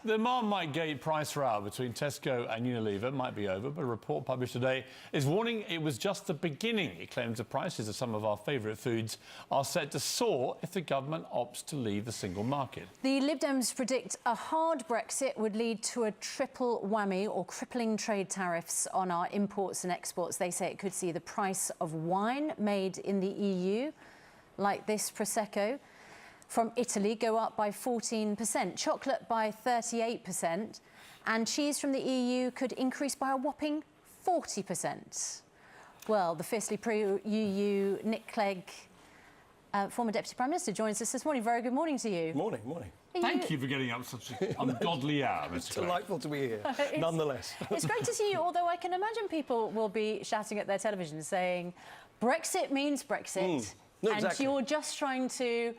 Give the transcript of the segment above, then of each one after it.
The Marmite price row between Tesco and Unilever might be over, but a report published today is warning it was just the beginning. It claims the prices of some of our favourite foods are set to soar if the government opts to leave the single market. The Lib Dems predict a hard Brexit would lead to a triple whammy or crippling trade tariffs on our imports and exports. They say it could see the price of wine made in the EU, like this Prosecco, from Italy go up by 14%, chocolate by 38%, and cheese from the EU could increase by a whopping 40%. Well, the fiercely pro-EU Nick Clegg, former Deputy Prime Minister, joins us this morning. Very good morning to you. Morning, morning. Thank you for getting up such an ungodly hour, Mr. It's delightful to be here, nonetheless. It's great to see you, although I can imagine people will be shouting at their television saying, Brexit means Brexit, No, and exactly. you're just trying to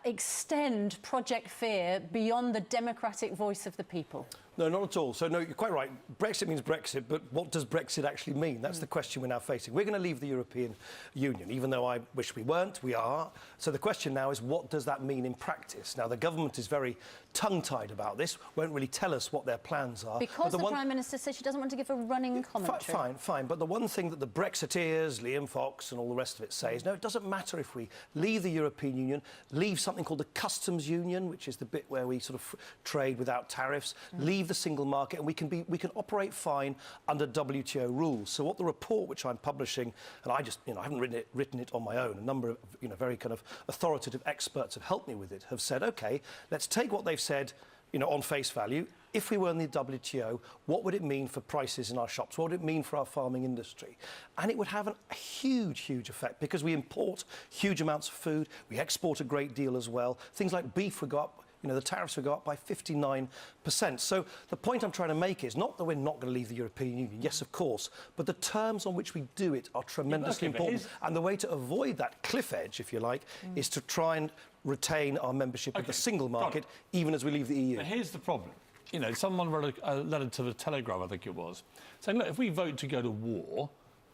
extend Project Fear beyond the democratic voice of the people. No, not at all. So, no, you're quite right. Brexit means Brexit, but what does Brexit actually mean? That's the question we're now facing. We're going to leave the European Union, even though I wish we weren't, we are. So the question now is, what does that mean in practice? Now, the government is very tongue-tied about this, won't really tell us what their plans are. Because the Prime Minister says she doesn't want to give a running commentary. Fine. But the one thing that the Brexiteers, Liam Fox and all the rest of it say is, no, it doesn't matter if we leave the European Union, leave something called the customs union, which is the bit where we sort of trade without tariffs, leave the single market, and we can operate fine under WTO rules. So what the report which I'm publishing, and I just, I haven't written it on my own, a number of, very kind of authoritative experts have helped me with it, have said, OK, let's take what they've said, on face value. If we were in the WTO, what would it mean for prices in our shops? What would it mean for our farming industry? And it would have a huge, huge effect, because we import huge amounts of food, we export a great deal as well. Things like beef would go up, the tariffs would go up by 59%. So the point I'm trying to make is not that we're not going to leave the European Union, yes, of course, but the terms on which we do it are tremendously important. And the way to avoid that cliff edge, if you like, is to try and retain our membership of the single market, even as we leave the EU. But here's the problem. Someone wrote a letter to the Telegraph, I think it was, saying, look, if we vote to go to war,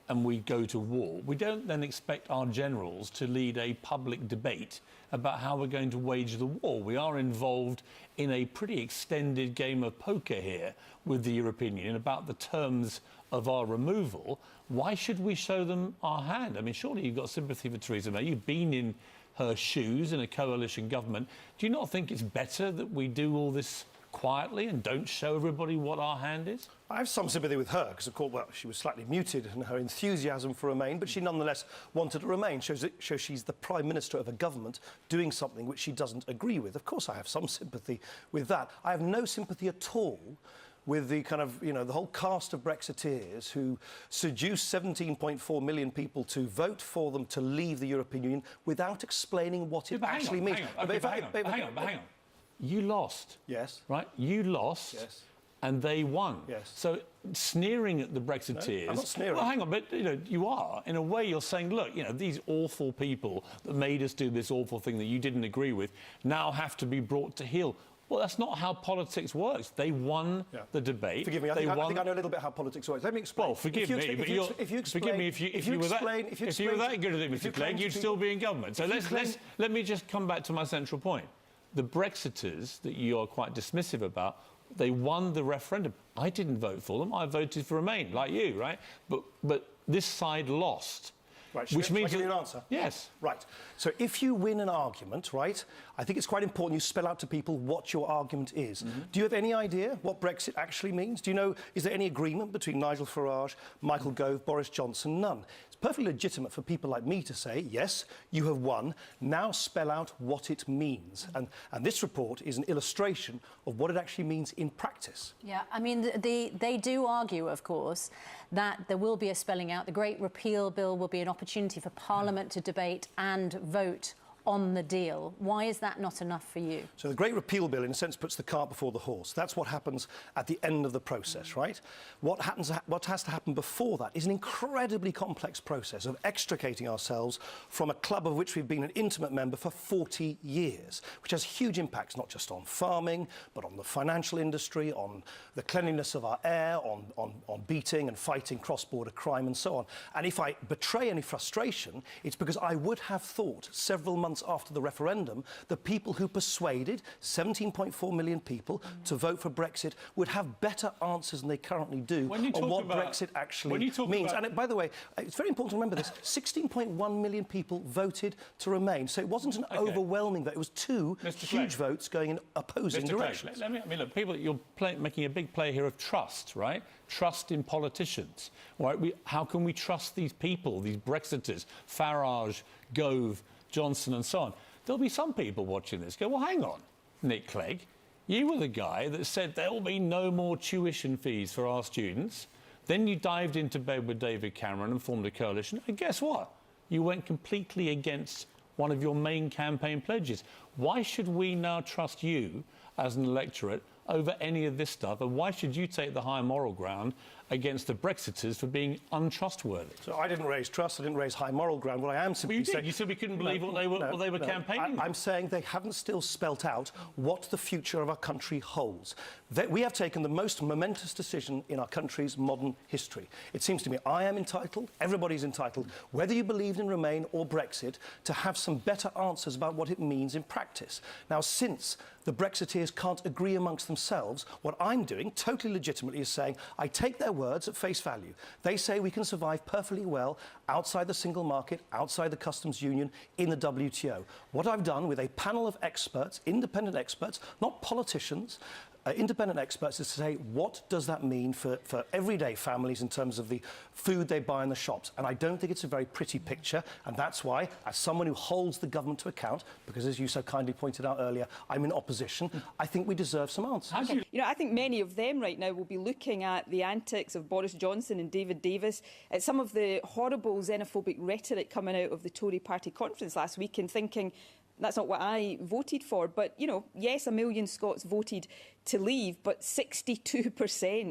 and we go to war, we don't then expect our generals to lead a public debate about how we're going to wage the war. We are involved in a pretty extended game of poker here with the European Union about the terms of our removal. Why should we show them our hand? I mean, surely you've got sympathy for Theresa May. You've been in her shoes in a coalition government. Do you not think it's better that we do all this quietly and don't show everybody what our hand is? I have some sympathy with her, because, of course, well, she was slightly muted in her enthusiasm for Remain, but she nonetheless wanted to remain. Shows she's the Prime Minister of a government doing something which she doesn't agree with. Of course, I have some sympathy with that. I have no sympathy at all with the kind of, the whole cast of Brexiteers who seduced 17.4 million people to vote for them to leave the European Union without explaining what it actually means. Hang on. You lost. Yes. Right? You lost. Yes. And they won. Yes. So sneering at the Brexiteers... No, I'm not sneering. Well, hang on, but, you are. In a way, you're saying, look, these awful people that made us do this awful thing that you didn't agree with now have to be brought to heel. Well, that's not how politics works. They won the debate. Forgive me, I think I know a little bit how politics works. Let me explain. Well, forgive me, but if you were that good at it, Mr. Clegg, you'd still be in government. So let me just come back to my central point. The Brexiters that you are quite dismissive about, they won the referendum. I didn't vote for them. I voted for Remain, like you, right? But this side lost. Right, which means... Shall I give you an answer? Yes. Right. So if you win an argument, right, I think it's quite important you spell out to people what your argument is. Do you have any idea what Brexit actually means? Do you know, is there any agreement between Nigel Farage, Michael Gove, Boris Johnson? None. It's perfectly legitimate for people like me to say, yes, you have won, now spell out what it means. And this report is an illustration of what it actually means in practice. Yeah, I mean, they do argue, of course, that there will be a spelling out. The Great Repeal Bill will be an opportunity for Parliament to debate and vote on the deal. Why is that not enough for you? So the Great Repeal Bill, in a sense, puts the cart before the horse. That's what happens at the end of the process, right? What has to happen before that is an incredibly complex process of extricating ourselves from a club of which we've been an intimate member for 40 years, which has huge impacts not just on farming, but on the financial industry, on the cleanliness of our air, on beating and fighting cross-border crime and so on. And if I betray any frustration, it's because I would have thought several months months after the referendum, the people who persuaded 17.4 million people to vote for Brexit would have better answers than they currently do on what Brexit actually means. And by the way, it's very important to remember this, 16.1 million people voted to remain. So it wasn't an overwhelming vote. It was two huge votes going in opposing directions. Look, people, you're making a big play here of trust, right? Trust in politicians. Right? How can we trust these people, these Brexiters, Farage, Gove, Johnson and so on? There'll be some people watching this go, well, hang on, Nick Clegg, you were the guy that said there will be no more tuition fees for our students. Then you dived into bed with David Cameron and formed a coalition. And guess what? You went completely against one of your main campaign pledges. Why should we now trust you as an electorate over any of this stuff? And why should you take the high moral ground against the Brexiters for being untrustworthy? So I didn't raise trust, I didn't raise high moral ground. What I am simply saying... You said we couldn't believe what they were campaigning. I'm saying they haven't still spelt out what the future of our country holds. We have taken the most momentous decision in our country's modern history. It seems to me I am entitled, everybody's entitled, whether you believe in Remain or Brexit, to have some better answers about what it means in practice. Now, since the Brexiteers can't agree amongst themselves, what I'm doing, totally legitimately, is saying I take their words at face value. They say we can survive perfectly well outside the single market, outside the customs union, in the WTO. What I've done with a panel of experts, independent experts, not politicians, independent experts, is to say, what does that mean for everyday families in terms of the food they buy in the shops? And I don't think it's a very pretty picture, and that's why, as someone who holds the government to account, because as you so kindly pointed out earlier, I'm in opposition, I think we deserve some answers. You know, I think many of them right now will be looking at the antics of Boris Johnson and David Davis, at some of the horrible xenophobic rhetoric coming out of the Tory party conference last week, and thinking, that's not what I voted for. But, you know, yes, 1 million Scots voted to leave, but 62%